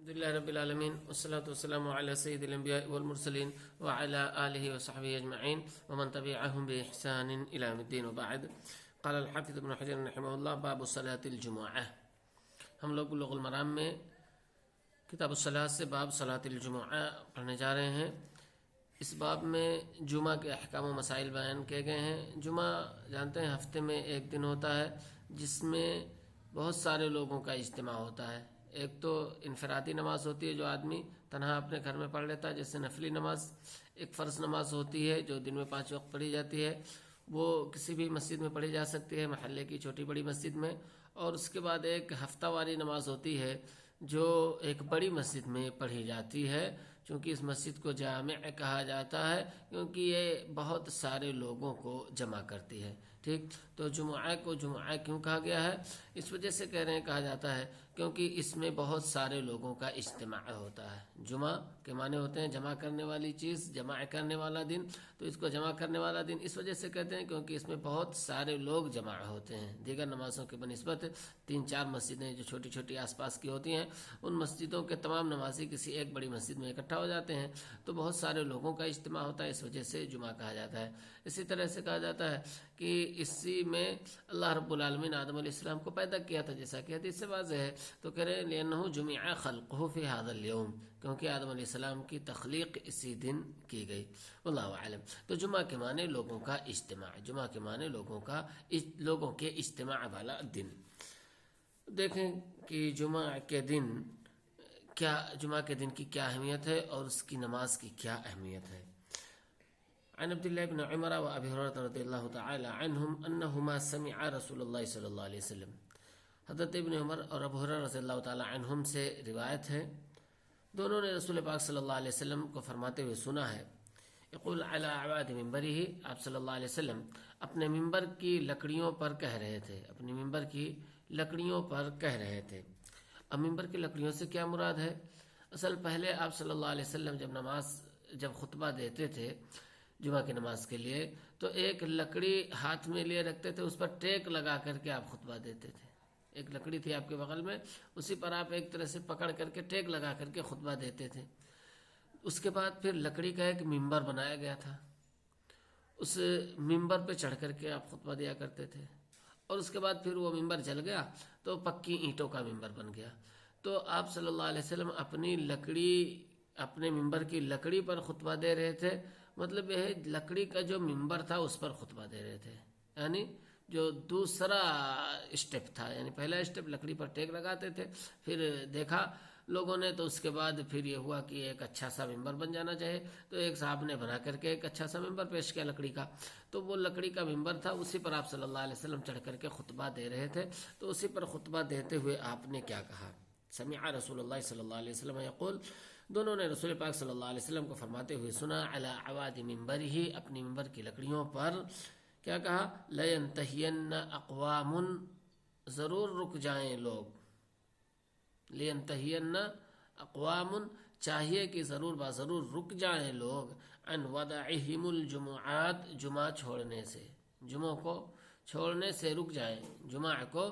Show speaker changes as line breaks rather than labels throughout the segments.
الحمدللہ رب العالمین والصلاة والسلام علی سید الانبیاء والمرسلین وعلی آلہ وصحبہ اجمعین ومن تبعهم بإحسان الى یوم الدین وبعد. قال الحافظ ابن حجر رحمہ اللہ باب صلاة الجمعہ. ہم لوگ بلوغ المرام میں کتاب الصلاة سے باب صلاة الجمعہ پڑھنے جا رہے ہیں. اس باب میں جمعہ کے احکام و مسائل بیان کیے گئے ہیں. جمعہ جانتے ہیں ہفتے میں ایک دن ہوتا ہے جس میں بہت سارے لوگوں کا اجتماع ہوتا ہے. ایک تو انفرادی نماز ہوتی ہے جو آدمی تنہا اپنے گھر میں پڑھ لیتا ہے جیسے نفلی نماز. ایک فرض نماز ہوتی ہے جو دن میں 5 وقت پڑھی جاتی ہے، وہ کسی بھی مسجد میں پڑھی جا سکتی ہے، محلے کی چھوٹی بڑی مسجد میں. اور اس کے بعد ایک ہفتہ واری نماز ہوتی ہے جو ایک بڑی مسجد میں پڑھی جاتی ہے، چونکہ اس مسجد کو جامع کہا جاتا ہے کیونکہ یہ بہت سارے لوگوں کو جمع کرتی ہے. ٹھیک، تو جمعہ کو جمعہ کیوں کہا گیا ہے؟ اس وجہ سے کہہ رہے ہیں کہا جاتا ہے کیونکہ اس میں بہت سارے لوگوں کا اجتماع ہوتا ہے. جمعہ کے معنی ہوتے ہیں جمع کرنے والی چیز، جمع کرنے والا دن. تو اس کو جمع کرنے والا دن اس وجہ سے کہتے ہیں کیونکہ اس میں بہت سارے لوگ جمع ہوتے ہیں. دیگر نمازوں کے بنسبت 3-4 مسجدیں جو چھوٹی چھوٹی آس پاس کی ہوتی ہیں، ان مسجدوں کے تمام نمازی کسی ایک بڑی مسجد میں اکٹھا ہو جاتے ہیں تو بہت سارے لوگوں کا اجتماع ہوتا ہے، اس وجہ سے جمعہ کہا جاتا ہے. اسی طرح سے کہا جاتا ہے کہ اسی میں اللہ رب العالمین آدم علیہ السلام کو پیدا کیا تھا، جیسا کہ حدیث سے واضح ہے. تو کہہ رہے ہیں لِأَنَّهُ جُمِعَ خَلْقُهُ فِي هَذَا الْيَوْمِ، کیونکہ آدم علیہ السلام کی تخلیق اسی دن کی گئی. واللہ اعلم. تو جمعہ کے معنی لوگوں کا اجتماع، جمعہ کے معنی لوگوں کے اجتماع والا دن. دیکھیں کہ جمعہ کے دن جمعہ کے دن کی کیا اہمیت ہے اور اس کی نماز کی کیا اہمیت ہے. عن عبداللہ بن عمر و ابی ہریرہ رضی اللہ تعالی عنہم انہما سمع رسول اللہ صلی اللہ علیہ وسلم. حضرت ابن عمر اور ابو ہریرہ رضی اللہ تعالی عنہم سے روایت ہے، دونوں نے رسول پاک صلی اللہ علیہ وسلم کو فرماتے ہوئے سنا ہے. یقول علی اعواد منبرہ، آپ صلی اللہ علیہ وسلم اپنے ممبر کی لکڑیوں پر کہہ رہے تھے، اپنی ممبر کی لکڑیوں پر کہہ رہے تھے. اب ممبر کی لکڑیوں سے کیا مراد ہے؟ اصل پہلے آپ صلی اللہ علیہ وسلم جب خطبہ دیتے تھے جمعہ کی نماز کے لیے تو ایک لکڑی ہاتھ میں لیے رکھتے تھے، اس پر ٹیک لگا کر کے آپ خطبہ دیتے تھے. ایک لکڑی تھی آپ کے بغل میں، اسی پر آپ ایک طرح سے پکڑ کر کے ٹیک لگا کر کے خطبہ دیتے تھے. اس کے بعد پھر لکڑی کا ایک ممبر بنایا گیا تھا، اس ممبر پہ چڑھ کر کے آپ خطبہ دیا کرتے تھے. اور اس کے بعد پھر وہ ممبر جل گیا تو پکی اینٹوں کا ممبر بن گیا. تو آپ صلی اللہ علیہ وسلم اپنے ممبر کی لکڑی پر خطبہ دے رہے تھے. مطلب یہ ہے لکڑی کا جو ممبر تھا اس پر خطبہ دے رہے تھے، یعنی جو دوسرا اسٹیپ تھا. یعنی پہلا اسٹیپ لکڑی پر ٹیک لگاتے تھے، پھر دیکھا لوگوں نے تو اس کے بعد پھر یہ ہوا کہ ایک اچھا سا ممبر بن جانا چاہیے، تو ایک صاحب نے بنا کر کے ایک اچھا سا ممبر پیش کیا لکڑی کا. تو وہ لکڑی کا ممبر تھا، اسی پر آپ صلی اللہ علیہ وسلم چڑھ کر کے خطبہ دے رہے تھے. تو اسی پر خطبہ دیتے ہوئے آپ نے کیا کہا؟ سمع رسول اللہ صلی اللہ علیہ وسلم یقول، دونوں نے رسول پاک صلی اللہ علیہ وسلم کو فرماتے ہوئے سنا. علی اعواد منبرہ، اپنی ممبر کی لکڑیوں پر کیا کہا؟ لینتہین اقوام، ضرور رک جائیں لوگ. لینتہین اقوام، چاہیے کہ ضرور رک جائیں لوگ. عن ودعہم الجمعات، جمعہ چھوڑنے سے، جمعوں کو چھوڑنے سے رک جائیں، جمعہ کو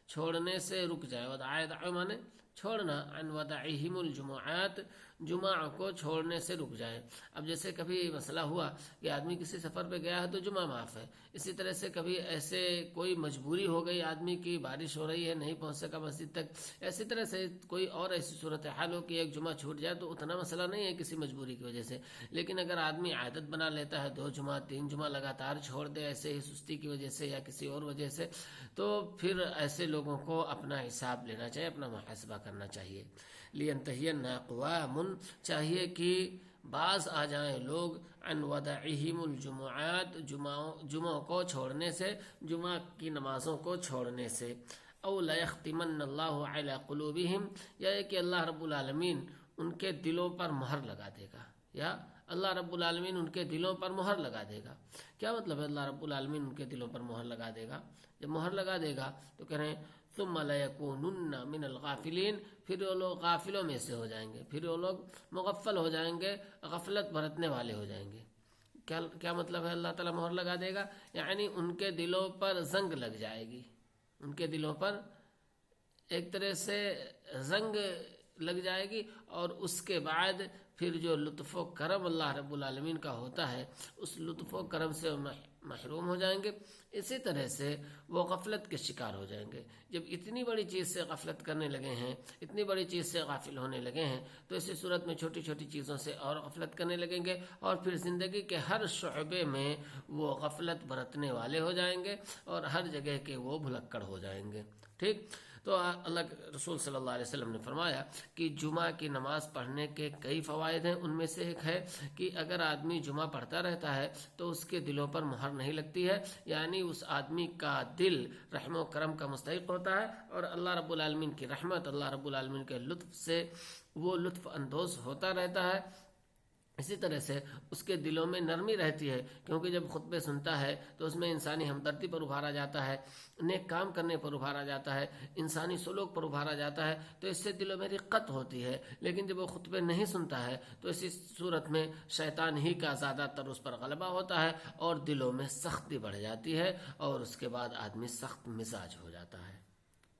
چھوڑنے سے رک جائیں. ودع مانے چھوڑنا، عن ودعہم الجمعات، جمعہ کو چھوڑنے سے رک جائیں. اب جیسے کبھی مسئلہ ہوا کہ آدمی کسی سفر پہ گیا ہے تو جمعہ معاف ہے. اسی طرح سے کبھی ایسے کوئی مجبوری ہو گئی آدمی کی، بارش ہو رہی ہے نہیں پہنچ سکا مسجد تک، اسی طرح سے کوئی اور ایسی صورتحال ہو کہ ایک جمعہ چھوٹ جائے تو اتنا مسئلہ نہیں ہے کسی مجبوری کی وجہ سے. لیکن اگر آدمی عادت بنا لیتا ہے 2 جمعہ 3 جمعہ لگاتار چھوڑ دے ایسے ہی سستی کی وجہ سے یا کسی اور وجہ سے، تو پھر ایسے لوگوں کو اپنا حساب لینا چاہیے، اپنا محاسبہ کرنا چاہیے. لینتہین اقوام، چاہیے کہ بعض آ جائیں لوگ. عن ودعہم الجمعات، جمعوں کو چھوڑنے سے، جمعہ کی نمازوں کو چھوڑنے سے. او لیختمن اللہ علی قلوبہم، یا کہ اللہ رب العالمین ان کے دلوں پر مہر لگا دے گا، یا اللہ رب العالمین ان کے دلوں پر مہر لگا دے گا. کیا مطلب ہے اللہ رب العالمین ان کے دلوں پر مہر لگا دے گا؟ جب مہر لگا دے گا تو کہہ رہے ہیں ثم لیکونن من الغافلین، پھر وہ لوگ غافلوں میں سے ہو جائیں گے، پھر وہ لوگ مغفل ہو جائیں گے، غفلت برتنے والے ہو جائیں گے. کیا مطلب ہے اللہ تعالیٰ مہر لگا دے گا؟ یعنی ان کے دلوں پر زنگ لگ جائے گی، ان کے دلوں پر ایک طرح سے زنگ لگ جائے گی، اور اس کے بعد پھر جو لطف و کرم اللہ رب العالمین کا ہوتا ہے اس لطف و کرم سے محروم ہو جائیں گے۔ اسی طرح سے وہ غفلت کے شکار ہو جائیں گے۔ جب اتنی بڑی چیز سے غفلت کرنے لگے ہیں، اتنی بڑی چیز سے غافل ہونے لگے ہیں، تو اسی صورت میں چھوٹی چھوٹی چیزوں سے اور غفلت کرنے لگیں گے، اور پھر زندگی کے ہر شعبے میں وہ غفلت برتنے والے ہو جائیں گے، اور ہر جگہ کے وہ بھلکڑ ہو جائیں گے۔ ٹھیک، تو اللہ کے رسول صلی اللہ علیہ وسلم نے فرمایا کہ جمعہ کی نماز پڑھنے کے کئی فوائد ہیں۔ ان میں سے ایک ہے کہ اگر آدمی جمعہ پڑھتا رہتا ہے تو اس کے دلوں پر مہر نہیں لگتی ہے، یعنی اس آدمی کا دل رحم و کرم کا مستحق ہوتا ہے، اور اللہ رب العالمین کی رحمت، اللہ رب العالمین کے لطف سے وہ لطف اندوز ہوتا رہتا ہے۔ اسی طرح سے اس کے دلوں میں نرمی رہتی ہے، کیونکہ جب خطبے سنتا ہے تو اس میں انسانی ہمدردی پر ابھارا جاتا ہے، نیک کام کرنے پر ابھارا جاتا ہے، انسانی سلوک پر ابھارا جاتا ہے، تو اس سے دلوں میں رقت ہوتی ہے۔ لیکن جب وہ خطبے نہیں سنتا ہے تو اسی صورت میں شیطان ہی کا زیادہ تر اس پر غلبہ ہوتا ہے، اور دلوں میں سختی بڑھ جاتی ہے، اور اس کے بعد آدمی سخت مزاج ہو جاتا ہے۔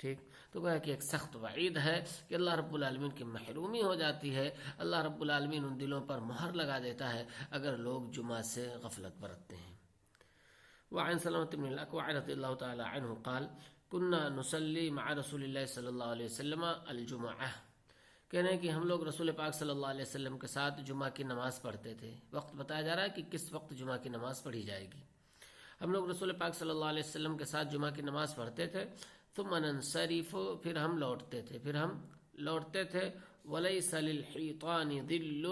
ٹھیک، تو گویا کہ ایک سخت وعید ہے کہ اللہ رب العالمین کی محرومی ہو جاتی ہے، اللہ رب العالمین ان دلوں پر مہر لگا دیتا ہے اگر لوگ جمعہ سے غفلت برتتے ہیں۔ وعن سلمة بن الأكوع رضی اللہ تعالی عنہ قال كنا نصلي مع رسول اللہ صلی اللہ علیہ وسلم الجمعہ، کہنے ہیں کہ ہم لوگ رسول پاک صلی اللہ علیہ وسلم کے ساتھ جمعہ کی نماز پڑھتے تھے۔ وقت بتایا جا رہا ہے کہ کس وقت جمعہ کی نماز پڑھی جائے گی۔ ہم لوگ رسول پاک صلی اللہ علیہ وسلم کے ساتھ جمعہ کی نماز پڑھتے تھے، ثم ننصرف، پھر ہم لوٹتے تھے، ولیس للحیطان ظل،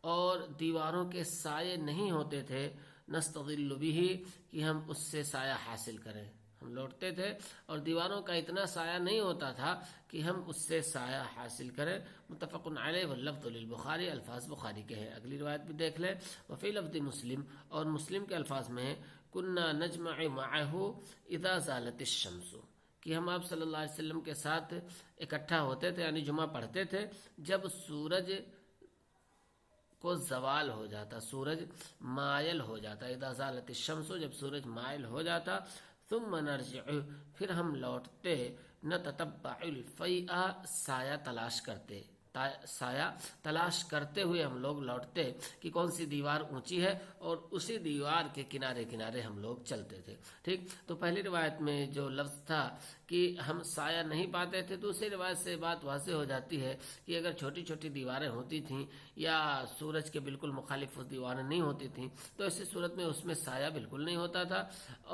اور دیواروں کے سائے نہیں ہوتے تھے، نستظل به، کہ ہم اس سے سایہ حاصل کریں۔ ہم لوٹتے تھے اور دیواروں کا اتنا سایہ نہیں ہوتا تھا کہ ہم اس سے سایہ حاصل کریں۔ متفق علیہ واللفظ للبخاری، الفاظ بخاری کے ہیں۔ اگلی روایت بھی دیکھ لیں، وفی لفظ مسلم، اور مسلم کے الفاظ میں ہے كنا نجمع معه اذا زالت الشمس، کہ ہم آپ صلی اللہ علیہ وسلم کے ساتھ اکٹھا ہوتے تھے، یعنی جمعہ پڑھتے تھے جب سورج کو زوال ہو جاتا، سورج مائل ہو جاتا، اذا زالت الشمس، جب سورج مائل ہو جاتا، ثم نرجع، پھر ہم لوٹتے، نتتبع الفیء، سایہ تلاش کرتے ہوئے ہم لوگ لوٹتے کہ کون سی دیوار اونچی ہے، اور اسی دیوار کے کنارے کنارے ہم لوگ چلتے تھے۔ ٹھیک، تو پہلی روایت میں جو لفظ تھا کہ ہم سایہ نہیں پاتے تھے، دوسری روایت سے بات واضح ہو جاتی ہے کہ اگر چھوٹی چھوٹی دیواریں ہوتی تھیں یا سورج کے بالکل مخالف وہ دیواریں نہیں ہوتی تھیں تو ایسی صورت میں اس میں سایہ بالکل نہیں ہوتا تھا،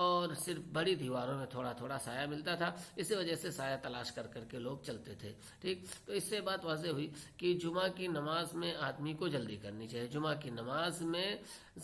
اور صرف بڑی دیواروں میں تھوڑا تھوڑا سایہ ملتا تھا، اسی وجہ سے سایہ تلاش کر کر کے لوگ چلتے تھے۔ ٹھیک، تو اس سے بات واضح ہوئی کہ جمعہ کی نماز میں آدمی کو جلدی کرنی چاہیے۔ جمعہ کی نماز میں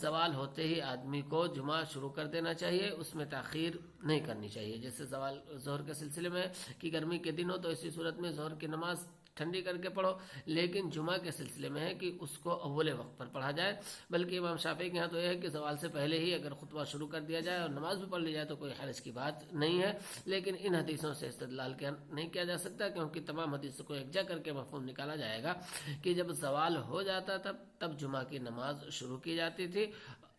زوال ہوتے ہی آدمی کو جمعہ شروع کر دینا چاہیے، اس میں تاخیر نہیں کرنی چاہیے۔ جیسے زوال ظہر کے سلسلے میں کہ گرمی کے دن ہو تو اسی صورت میں ظہر کی نماز ٹھنڈی کر کے پڑھو، لیکن جمعہ کے سلسلے میں ہے کہ اس کو اول وقت پر پڑھا جائے۔ بلکہ امام شافعی کے ہاں تو یہ ہے کہ زوال سے پہلے ہی اگر خطبہ شروع کر دیا جائے اور نماز بھی پڑھ لی جائے تو کوئی حرج کی بات نہیں ہے، لیکن ان حدیثوں سے استدلال نہیں کیا جا سکتا، کیونکہ تمام حدیثوں کو یکجا کر کے مفہوم نکالا جائے گا کہ جب زوال ہو جاتا تھا تب جمعہ کی نماز شروع کی جاتی تھی،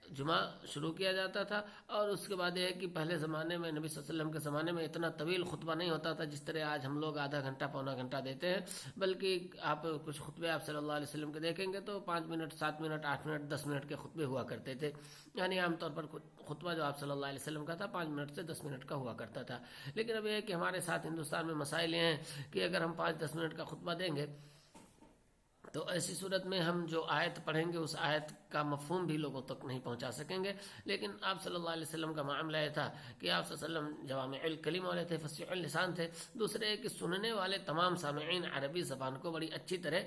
جمعہ شروع کیا جاتا تھا۔ اور اس کے بعد یہ ہے کہ پہلے زمانے میں نبی صلی اللہ علیہ وسلم کے زمانے میں اتنا طویل خطبہ نہیں ہوتا تھا جس طرح آج ہم لوگ آدھا گھنٹہ پونا گھنٹہ دیتے ہیں، بلکہ آپ کچھ خطبے آپ صلی اللہ علیہ وسلم کے دیکھیں گے تو 5 منٹ 7 منٹ 8 منٹ 10 منٹ کے خطبے ہوا کرتے تھے، یعنی عام طور پر خطبہ جو آپ صلی اللہ علیہ وسلم کا تھا 5 منٹ سے 10 منٹ کا ہوا کرتا تھا۔ لیکن اب یہ ہے کہ ہمارے ساتھ ہندوستان میں مسائل یہ ہیں کہ اگر ہم 5-10 منٹ کا خطبہ دیں گے تو ایسی صورت میں ہم جو آیت پڑھیں گے اس آیت کا مفہوم بھی لوگوں تک نہیں پہنچا سکیں گے۔ لیکن آپ صلی اللہ علیہ وسلم کا معاملہ یہ تھا کہ آپ صلی اللہ علیہ وسلم جوامع الکلم والے تھے، فصیح اللسان تھے۔ دوسرے کہ سننے والے تمام سامعین عربی زبان کو بڑی اچھی طرح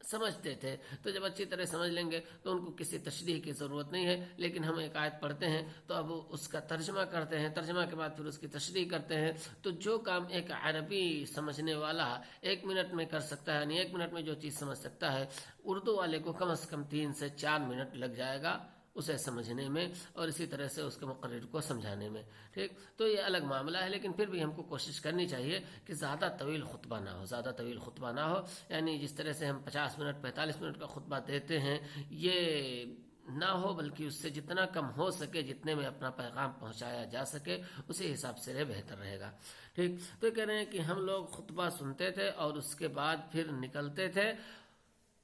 سمجھتے تھے، تو جب اچھی طرح سمجھ لیں گے تو ان کو کسی تشریح کی ضرورت نہیں ہے۔ لیکن ہم ایک آیت پڑھتے ہیں تو اب اس کا ترجمہ کرتے ہیں، ترجمہ کے بعد پھر اس کی تشریح کرتے ہیں، تو جو کام ایک عربی سمجھنے والا 1 منٹ میں کر سکتا ہے، یعنی 1 منٹ میں جو چیز سمجھ سکتا ہے، اردو والے کو کم از کم 3 سے 4 منٹ لگ جائے گا اسے سمجھنے میں، اور اسی طرح سے اس کے مقرر کو سمجھانے میں۔ ٹھیک، تو یہ الگ معاملہ ہے، لیکن پھر بھی ہم کو کوشش کرنی چاہیے کہ زیادہ طویل خطبہ نہ ہو، زیادہ طویل خطبہ نہ ہو، یعنی جس طرح سے ہم 50 منٹ 45 منٹ کا خطبہ دیتے ہیں یہ نہ ہو، بلکہ اس سے جتنا کم ہو سکے، جتنے میں اپنا پیغام پہنچایا جا سکے اسی حساب سے بہتر رہے گا۔ ٹھیک، تو کہہ رہے ہیں کہ ہم لوگ خطبہ سنتے تھے اور اس کے بعد پھر نکلتے تھے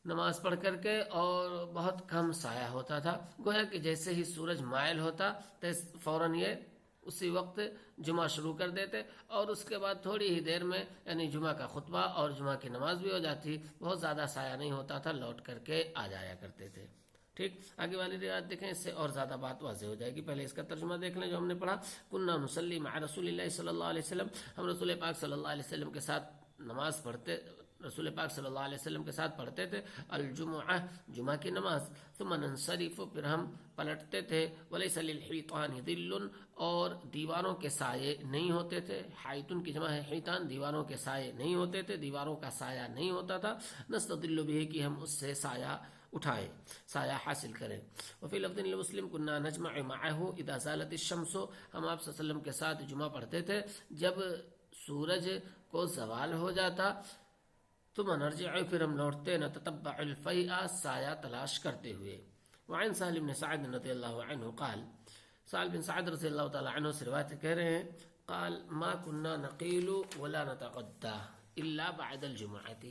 نماز پڑھ کر کے، اور بہت کم سایہ ہوتا تھا، گویا کہ جیسے ہی سورج مائل ہوتا تو فوراً یہ اسی وقت جمعہ شروع کر دیتے، اور اس کے بعد تھوڑی ہی دیر میں یعنی جمعہ کا خطبہ اور جمعہ کی نماز بھی ہو جاتی، بہت زیادہ سایہ نہیں ہوتا تھا، لوٹ کر کے آ جایا کرتے تھے۔ ٹھیک، آگے والی روایت دیکھیں، اس سے اور زیادہ بات واضح ہو جائے گی۔ پہلے اس کا ترجمہ دیکھ لیں جو ہم نے پڑھا۔ کنا نصلی مع رسول اللہ صلی اللہ علیہ وسلم، ہم رسول پاک صلی اللہ علیہ وسلم کے ساتھ نماز پڑھتے، رسول پاک صلی اللہ علیہ وسلم کے ساتھ پڑھتے تھے الجمعہ، جمعہ کی نماز، ثم ننصرف، پھر ہم پلٹتے تھے، ولیس للحیطان ظل، اور دیواروں کے سائے نہیں ہوتے تھے، حیطن کی جمع ہے حیطان، دیواروں کے سائے نہیں ہوتے تھے، دیواروں کا سایہ نہیں ہوتا تھا، نستظل به، کہ ہم اس سے سایہ اٹھائیں، سایہ حاصل کریں۔ وفی لفظ لمسلم کنا نجمع معه اذا زالت الشمس، ہم آپ صلی اللہ علیہ وسلم کے ساتھ جمعہ پڑھتے تھے جب سورج کو زوال ہو جاتا، ثم نرجع، پھر ہم لوٹتے، نتتبع الفیء، سایہ تلاش کرتے ہوئے۔ وعن سہل بن سعد رضی اللہ عنہ قال، سہل بن سعد رضی اللہ تعالی عنہ سے روایت کہہ رہے ہیں، قال ما كنا نقیل ولا نتغدى الا بعد الجمعۃ،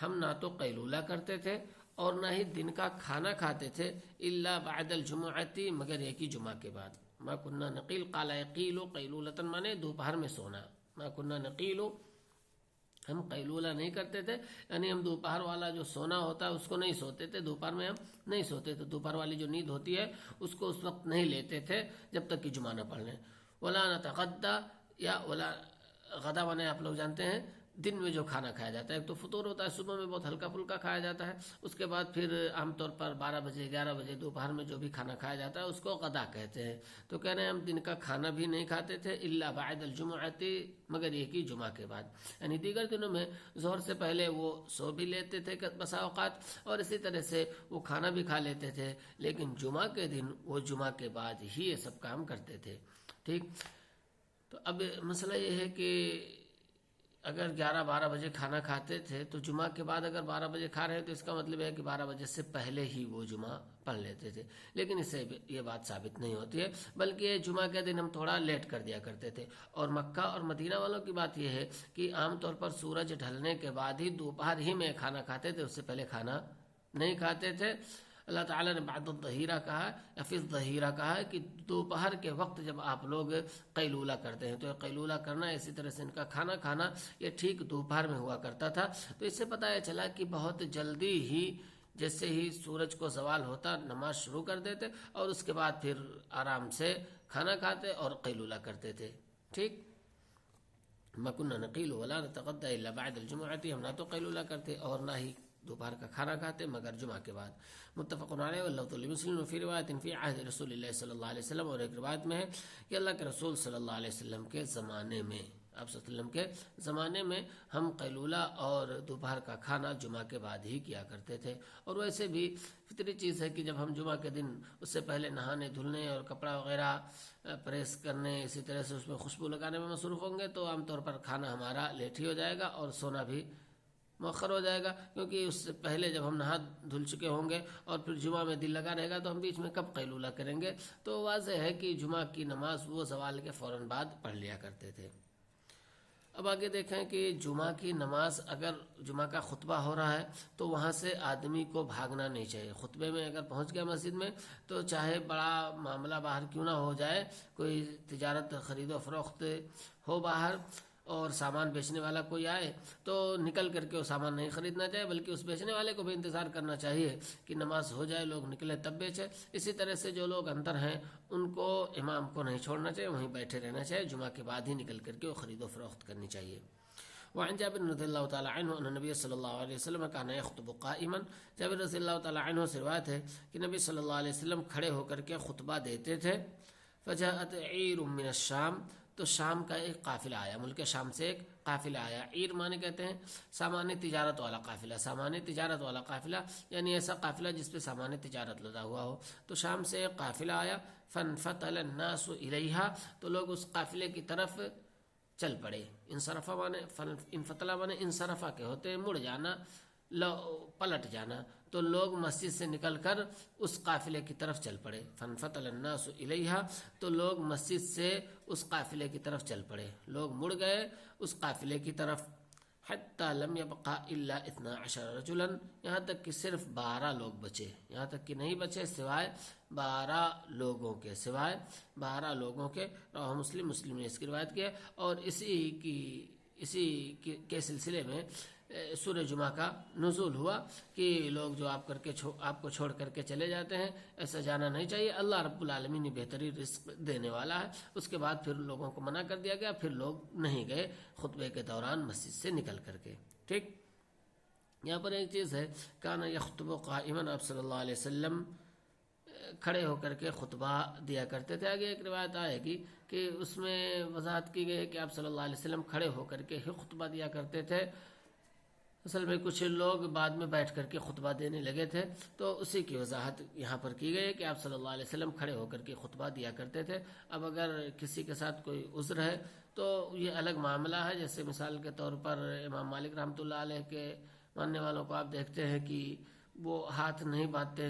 ہم نہ تو قیلولہ کرتے تھے اور نہ ہی دن کا کھانا کھاتے تھے، الا بعد الجمعۃ، مگر ایک ہی جمعہ کے بعد۔ ما كنا نقیل، قال یقیل قیلولۃ، مانے دوپہر میں سونا، ما كنا نقیل، ہم قیلولہ نہیں کرتے تھے، یعنی ہم دوپہر والا جو سونا ہوتا ہے اس کو نہیں سوتے تھے، دوپہر میں ہم نہیں سوتے تھے، دوپہر والی جو نیند ہوتی ہے اس کو اس وقت نہیں لیتے تھے جب تک کہ جمعہ نہ پڑھ لیں۔ ولا نتغدى، یا ولا غدا مانے آپ لوگ جانتے ہیں دن میں جو کھانا کھایا جاتا ہے، ایک تو فطور ہوتا ہے، صبح میں بہت ہلکا پھلکا کھایا جاتا ہے، اس کے بعد پھر عام طور پر 12 بجے 11 بجے دوپہر میں جو بھی کھانا کھایا جاتا ہے اس کو غدا کہتے ہیں۔ تو کہہ رہے ہیں ہم دن کا کھانا بھی نہیں کھاتے تھے الا بعد الجمعۃ، مگر ایک ہی جمعہ کے بعد، یعنی دیگر دنوں میں ظہر سے پہلے وہ سو بھی لیتے تھے بسا اوقات، اور اسی طرح سے وہ کھانا بھی کھا لیتے تھے، لیکن جمعہ کے دن وہ جمعہ کے بعد ہی یہ سب کام کرتے تھے۔ ٹھیک، تو اب مسئلہ یہ ہے کہ اگر 11-12 بجے کھانا کھاتے تھے تو جمعہ کے بعد اگر 12 بجے کھا رہے ہیں تو اس کا مطلب ہے کہ 12 بجے سے پہلے ہی وہ جمعہ پڑھ لیتے تھے، لیکن اس سے یہ بات ثابت نہیں ہوتی ہے، بلکہ جمعہ کے دن ہم تھوڑا لیٹ کر دیا کرتے تھے۔ اور مکہ اور مدینہ والوں کی بات یہ ہے کہ عام طور پر سورج ڈھلنے کے بعد ہی دوپہر ہی میں کھانا کھاتے تھے، اس سے پہلے کھانا نہیں کھاتے تھے۔ اللہ تعالیٰ نے بعد الظہیرہ کہا یا پھر ظہیرہ کہا ہے کہ دوپہر کے وقت جب آپ لوگ قیلولہ کرتے ہیں، تو یہ قیلولہ کرنا، اسی طرح سے ان کا کھانا کھانا یہ ٹھیک دوپہر میں ہوا کرتا تھا۔ تو اس سے پتہ یہ چلا کہ بہت جلدی ہی جیسے ہی سورج کو زوال ہوتا نماز شروع کر دیتے، اور اس کے بعد پھر آرام سے کھانا کھاتے اور قیلولہ کرتے تھے۔ ٹھیک، ما كنا نقیل ولا نتغدى الا بعد الجمعۃ، ہم نہ تو قیلولہ کرتے اور نہ ہی دوپہر کا کھانا کھاتے مگر جمعہ کے بعد۔ متفق علیہ واللفظ لمسلم، وفی روایت فی عہد رسول اللہ صلی اللہ علیہ وسلم، اور ایک روایت میں ہے کہ اللہ کے رسول صلی اللہ علیہ وسلم کے زمانے میں، آپ صلی اللہ علیہ وسلم کے زمانے میں ہم قیلولہ اور دوپہر کا کھانا جمعہ کے بعد ہی کیا کرتے تھے۔ اور ویسے بھی فطری چیز ہے کہ جب ہم جمعہ کے دن اس سے پہلے نہانے دھلنے اور کپڑا وغیرہ پریس کرنے، اسی طرح سے اس میں خوشبو لگانے میں مصروف ہوں گے تو عام طور پر کھانا ہمارا لیٹ ہی ہو جائے گا اور سونا بھی مؤخر ہو جائے گا، کیونکہ اس سے پہلے جب ہم نہا دھل چکے ہوں گے اور پھر جمعہ میں دل لگا رہے گا تو ہم بیچ میں کب قیلولہ کریں گے۔ تو واضح ہے کہ جمعہ کی نماز وہ زوال کے فوراً بعد پڑھ لیا کرتے تھے۔ اب آگے دیکھیں کہ جمعہ کی نماز اگر جمعہ کا خطبہ ہو رہا ہے تو وہاں سے آدمی کو بھاگنا نہیں چاہیے۔ خطبے میں اگر پہنچ گیا مسجد میں تو چاہے بڑا معاملہ باہر کیوں نہ ہو جائے، کوئی تجارت خرید و فروخت ہو باہر اور سامان بیچنے والا کوئی آئے تو نکل کر کے وہ سامان نہیں خریدنا چاہیے، بلکہ اس بیچنے والے کو بھی انتظار کرنا چاہیے کہ نماز ہو جائے، لوگ نکلے تب بیچے۔ اسی طرح سے جو لوگ اندر ہیں ان کو، امام کو نہیں چھوڑنا چاہیے، وہیں بیٹھے رہنا چاہیے، جمعہ کے بعد ہی نکل کر کے وہ خرید و فروخت کرنی چاہیے۔ وعن جابر رضی اللہ تعالی عنہ ان نبی صلی اللہ علیہ وسلم کان یخطب قائما، جابر رضی اللہ تعالی عنہ سے روایت ہے کہ نبی صلی اللہ علیہ وسلم کھڑے ہو کر کے خطبہ دیتے تھے۔ فجاءت عیر من الشام، تو شام کا ایک قافلہ آیا، ملک شام سے ایک قافلہ آیا۔ عیر مانے کہتے ہیں سامان تجارت والا قافلہ، سامان تجارت والا قافلہ یعنی ایسا قافلہ جس پہ سامان تجارت لدا ہوا ہو۔ تو شام سے ایک قافلہ آیا، فانفتل الناس الیہا، تو لوگ اس قافلے کی طرف چل پڑے۔ انصرفا مانے انفتلا مانے انصرفا کے ہوتے ہیں مڑ جانا، پلٹ جانا، تو لوگ مسجد سے نکل کر اس قافلے کی طرف چل پڑے. فانفطل الناس الیہا، تو لوگ مسجد سے اس قافلے کی طرف چل پڑے، لوگ مڑ گئے اس قافلے کی طرف. حتی لم یبقى الا 12 رجلا، یہاں تک کہ صرف 12 لوگ بچے، یہاں تک کہ نہیں بچے سوائے 12 لوگوں کے، سوائے 12 لوگوں کے. رواه مسلم، مسلم نے اس کی روایت کی ہے. اور اسی کے سلسلے میں سورہ جمعہ کا نزول ہوا کہ لوگ جو آپ کو چھوڑ کر کے چلے جاتے ہیں، ایسا جانا نہیں چاہیے. اللہ رب العالمین نے بہترین رزق دینے والا ہے. اس کے بعد پھر لوگوں کو منع کر دیا گیا، پھر لوگ نہیں گئے خطبے کے دوران مسجد سے نکل کر کے. ٹھیک، یہاں پر ایک چیز ہے، کان یخطب قائما، آپ صلی اللہ علیہ وسلم کھڑے ہو کر کے خطبہ دیا کرتے تھے. آگے ایک روایت آئے گی کہ اس میں وضاحت کی گئی ہے کہ آپ صلی اللہ علیہ وسلم کھڑے ہو کر کے ہی خطبہ دیا کرتے تھے. اصل میں کچھ لوگ بعد میں بیٹھ کر کے خطبہ دینے لگے تھے، تو اسی کی وضاحت یہاں پر کی گئی ہے کہ آپ صلی اللہ علیہ وسلم کھڑے ہو کر کے خطبہ دیا کرتے تھے. اب اگر کسی کے ساتھ کوئی عذر ہے تو یہ الگ معاملہ ہے. جیسے مثال کے طور پر امام مالک رحمۃ اللہ علیہ کے ماننے والوں کو آپ دیکھتے ہیں کہ وہ ہاتھ نہیں باندھتے،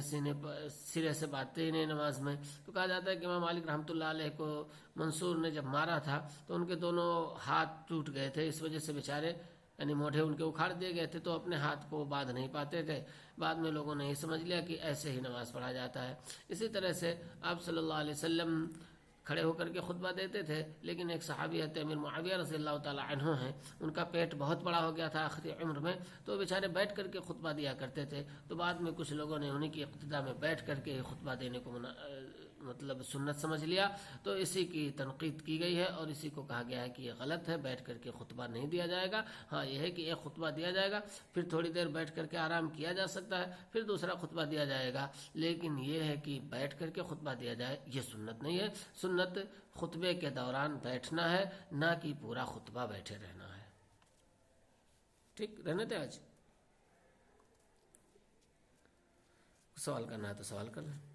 سرے سے باندھتے ہی نہیں نماز میں. تو کہا جاتا ہے کہ امام مالک رحمۃ اللہ علیہ کو منصور نے جب مارا تھا تو ان کے دونوں ہاتھ ٹوٹ گئے تھے، اس وجہ سے بیچارے یعنی موڑھے ان کے اکھاڑ دیے گئے تھے، تو اپنے ہاتھ کو باندھ نہیں پاتے تھے. بعد میں لوگوں نے یہ سمجھ لیا کہ ایسے ہی نماز پڑھا جاتا ہے. اسی طرح سے آپ صلی اللہ علیہ وسلم کھڑے ہو کر کے خطبہ دیتے تھے، لیکن ایک صحابی حضرت امیر معاویہ رضی اللہ تعالی عنہ ہیں، ان کا پیٹ بہت بڑا ہو گیا تھا آخری عمر میں، تو بیچارے بیٹھ کر کے خطبہ دیا کرتے تھے. تو بعد میں کچھ لوگوں نے انہیں کی اقتدا میں بیٹھ کر کے خطبہ دینے کو مطلب سنت سمجھ لیا، تو اسی کی تنقید کی گئی ہے اور اسی کو کہا گیا ہے کہ یہ غلط ہے، بیٹھ کر کے خطبہ نہیں دیا جائے گا. ہاں یہ ہے کہ ایک خطبہ دیا جائے گا، پھر تھوڑی دیر بیٹھ کر کے آرام کیا جا سکتا ہے، پھر دوسرا خطبہ دیا جائے گا. لیکن یہ ہے کہ بیٹھ کر کے خطبہ دیا جائے، یہ سنت نہیں ہے. سنت خطبے کے دوران بیٹھنا ہے، نہ کہ پورا خطبہ بیٹھے رہنا ہے. ٹھیک، رہنے تھے. آج سوال کرنا ہے تو سوال کر لیں.